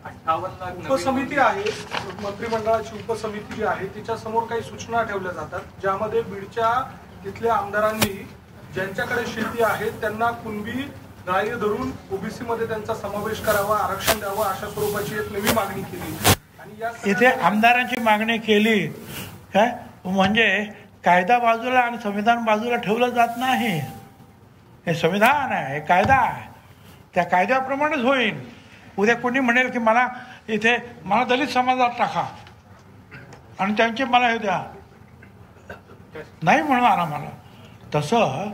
उपसमिती आहे, मंत्रिमंडळाची उपसमिती जी आहे तिच्यासमोर काही सूचना ठेवल्या जातात, ज्यामध्ये बीडच्या तिथल्या आमदारांनी ज्यांच्याकडे शेती आहे त्यांना कुणबी ग्राह्य धरून ओबीसी मध्ये त्यांचा समावेश करावा, आरक्षण द्यावं, अशा स्वरूपाची एक नवी मागणी केली. आणि या इथे आमदारांची मागणी केली काय म्हणजे कायदा बाजूला आणि संविधान बाजूला ठेवलं जात नाही. हे संविधान आहे, हे कायदा आहे, त्या कायद्याप्रमाणेच होईल. उद्या कोणी म्हणेल की मला इथे मला दलित समाजात टाका आणि त्यांचे मला हे द्या, नाही म्हणणार आम्हाला. तसं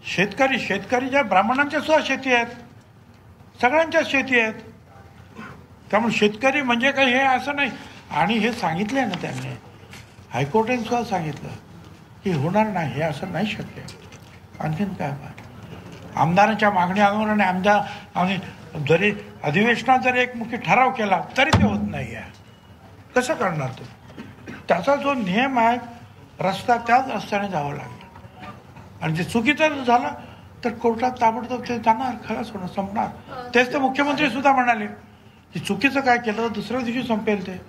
शेतकरी ज्या ब्राह्मणांच्या सुद्धा शेती आहेत, सगळ्यांच्याच शेती आहेत. त्यामुळे शेतकरी म्हणजे काही हे असं नाही. आणि हे सांगितलं ना त्यांनी, हायकोर्टाने सुद्धा सांगितलं की होणार नाही, हे असं नाही शक्य. आणखीन काय आमदारांच्या मागण्या आणि आमदार आणि जरी अधिवेशनात जरी एकमुखी ठराव केला तरी ते होत नाही आहे. कसं करणार तो? त्याचा जो नियम आहे रस्ता त्याच रस्त्याने जावं लागेल. आणि ते चुकीचं झालं तर कोर्टात ताबडतोब ते जाणार, खलास होणार, संपणार. तेच तर मुख्यमंत्री सुद्धा म्हणाले की चुकीचं काय केलं तर दुसऱ्या दिवशी संपेल. ते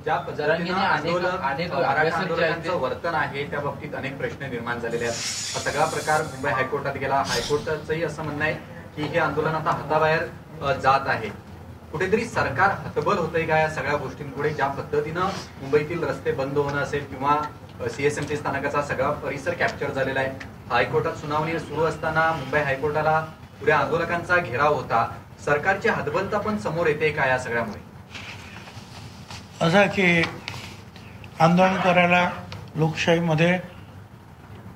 ज्या पद्धतीने आंदोलकांचं वर्तन आहे त्या बाबतीत अनेक प्रश्न निर्माण झालेले आहेत. हा सगळा प्रकार मुंबई हायकोर्टात गेला. हायकोर्टाचंही असं म्हणणं आहे की हे आंदोलन आता हाताबाहेर जात आहे. कुठेतरी सरकार हतबल होतंय का या सगळ्या गोष्टींपुढे? ज्या पद्धतीनं मुंबईतील रस्ते बंद होणं असेल किंवा सीएसएमटी स्थानकाचा सगळा परिसर कॅप्चर झालेला आहे. हायकोर्टात सुनावणी सुरू असताना मुंबई हायकोर्टाला पुढे आंदोलकांचा घेराव होता. सरकारची हतबलता पण समोर येते का या सगळ्यामुळे? असं की आंदोलन करायला लोकशाहीमध्ये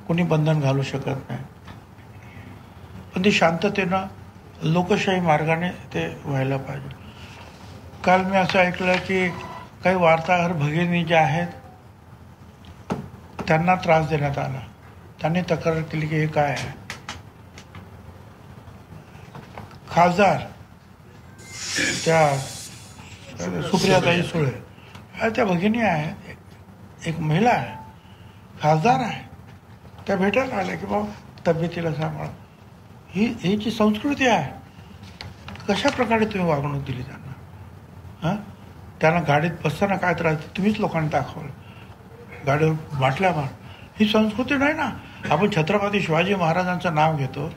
कोणी बंधन घालू शकत नाही, पण ती शांततेनं लोकशाही मार्गाने ते व्हायला पाहिजे. काल मी असं ऐकलं की काही वार्ताहर भगिनी ज्या आहेत त्यांना त्रास देण्यात आला. त्यांनी तक्रार केली की हे काय आहे. खासदार त्या सुप्रियाताई सुळे त्या भगिनी आहेत, एक महिला आहे, खासदार आहे, त्या भेटायला आल्या की बाबा तब्येतीला सांभाळा. ही जी संस्कृती आहे, कशा प्रकारे तुम्ही वागणूक दिली त्यांना? हां, त्यांना गाडीत बसताना काय त्रास तुम्हीच लोकांनी दाखवलं, गाडीवर बाटल्या मार. ही संस्कृती नाही ना. आपण छत्रपती शिवाजी महाराजांचं नाव घेतो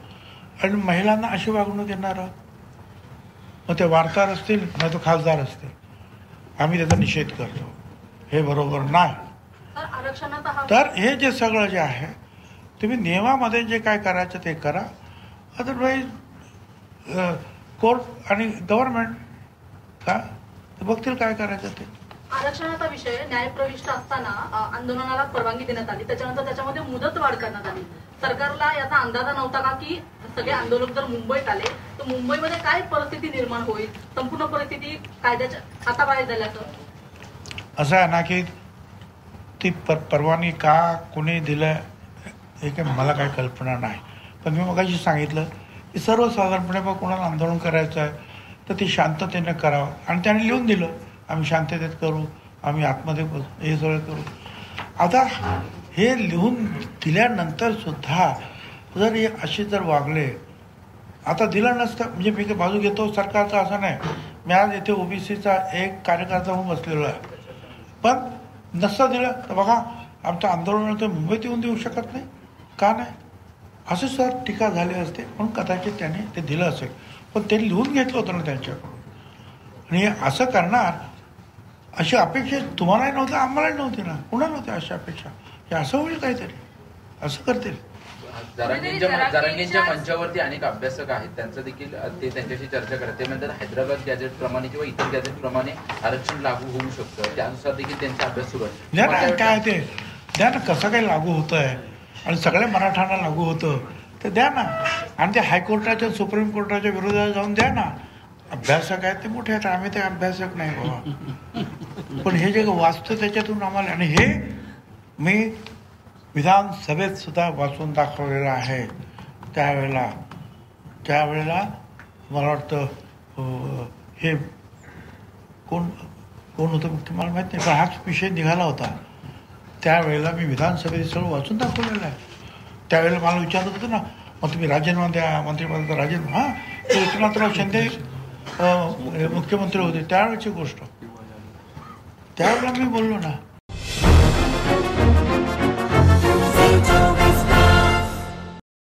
आणि महिलांना अशी वागणूक देणार आहोत. मग ते वार्ताहर असतील नाही तो खासदार असतील, आम्ही त्याचा निषेध करतो. हे बरोबर नाही. तर हे जे सगळं जे आहे तुम्ही नियमामध्ये जे काय करायचं ते करा. अदरवाईज कोर्ट आणि गव्हर्नमेंट का बघतील काय करायचं ते. आरक्षणाचा विषय न्यायप्रविष्ट असताना आंदोलनाला परवानगी देण्यात आली, त्याच्यानंतर त्याच्यामध्ये मुदत वाढ करण्यात आली. सरकारला याचा अंदाजा नव्हता का की सगळे आंदोलक जर मुंबईत आले तर मुंबईमध्ये काय परिस्थिती निर्माण होईल, संपूर्ण परिस्थिती कायद्याच्या हाताबाहेर झाल्याचं? असं आहे ना की ती परवानगी का कोणी दिलं हे काही मला काही कल्पना नाही. पण मी मगाशी सांगितलं की सर्वसाधारणपणे मग कोणाला आंदोलन करायचं आहे तर ती शांततेनं करावं. आणि त्याने लिहून दिलं आम्ही शांततेत करू, आम्ही आतमध्ये हे सगळं करू. आता हे लिहून दिल्यानंतर सुद्धा जर हे असे जर वागले, आता दिलं नसतं म्हणजे मी बाजू घेतो सरकारचा असं नाही. मी आज इथे ओबीसीचा एक कार्यकर्ता म्हणून बसलेलो आहे, पण नसतं दिलं तर बघा आमचं आंदोलन तर मुंबईत येऊन देऊ शकत नाही का नाही असं सर टीका झाली असते. म्हणून कदाचित त्याने ते दिलं असेल, पण ते लिहून घेतलं होतं ना त्यांच्याकडून. आणि असं करणार अशी अपेक्षा तुम्हालाही नव्हती, आम्हालाही नव्हती ना, कुणाला नव्हती अशी अपेक्षा की असं होईल काहीतरी, असं करतील. जरांगेंच्या मंचावरती अनेक अभ्यासक आहेत, त्यांचं देखील ते त्यांच्याशी चर्चा करतात. ते म्हणतात हैदराबाद गॅझेट प्रमाणे किंवा इतर गॅझेट प्रमाणे आरक्षण लागू होऊ शकतं, त्यानुसार देखील त्यांचा अभ्यास सुरू आहे. द्या ना काय ते द्या ना, कसं काही लागू होतं आहे आणि सगळ्या मराठ्यांना लागू होतं ते द्या ना. आणि ते हायकोर्टाच्या सुप्रीम कोर्टाच्या विरोधात जाऊन द्या ना. अभ्यासक आहेत ते मोठे आहेत, आम्ही ते अभ्यासक नाही बाबा. पण हे जे वाचतं त्याच्यातून आम्हाला, आणि हे मी विधानसभेत सुद्धा वाचून दाखवलेलं आहे. त्यावेळेला मला वाटतं हे कोण होतं तुम्हाला माहीत नाही, पण हाच विषय निघाला होता. त्यावेळेला मी विधानसभेत सगळं वाचून दाखवलेलं आहे. त्यावेळेला मला विचारत होतं ना, मग तुम्ही राजीनामा द्या, मंत्रिपदाचा राजीनामा. हां, एकनाथराव शिंदे मुख्यमंत्री होते त्यावेळेची गोष्ट. त्यावेळेला मी बोललो ना